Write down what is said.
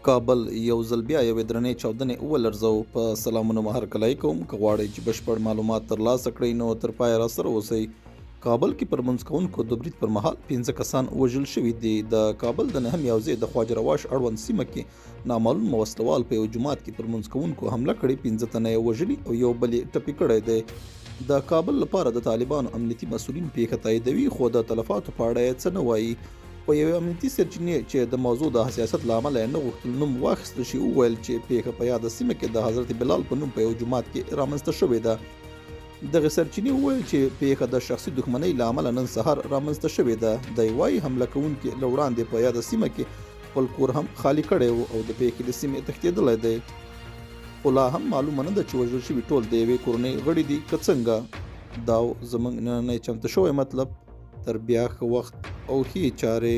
کابل یو ځل بیا یوې درنې چاودنې ولړزاو. په سلامونه مو هرکلی کوم. که غواړئ چې بشپړ معلومات ترلاسه کړئ نو تر پایه راسره اوسئ. کابل کې پر لمونځ کوونکو د برید پر مهال 15 کسان وژل شوي دي. د کابل د نهم یوځای د خواجه رواش اړوند سیمه کې نامعلوم وسلوال په یو جومات کې پر لمونځ کوونکو حمله کړې. 15 تنه یې وژلي او یو بل یې ټپي کړی دی. د کابل لپاره د طالبانو امنیتي مسؤلین پیښه تاییدوي، خو د تلفاتو په اړه یې څه نه وایي. په یوې امنیتي سرچینې چې د موضوع د حساسیت له امله یې نه غوښتل نوم واخیستل شي وویل چې پیښه په یاده سیمه کې د حضرت بلال په نوم په یو جومات کې رامنځته شوې ده. دغه سرچینې وویل چې پیښه د شخصي دښمنۍ له امله نن سهار رامنځته شوې ده. دی وايي حمله کوونکي له وړاندې په یاده سیمه کې خپل کور هم خالي کړی و او د پیښې له سیمې تښتېدلی دی. خو لا هم معلومه نه ده چې وژل شوي ټول د یوې کورنۍ غړي دي که څنګه. دا زموږ نننی چمتو شوی مطلب. تر بیا ښه وخت او ښې چارې.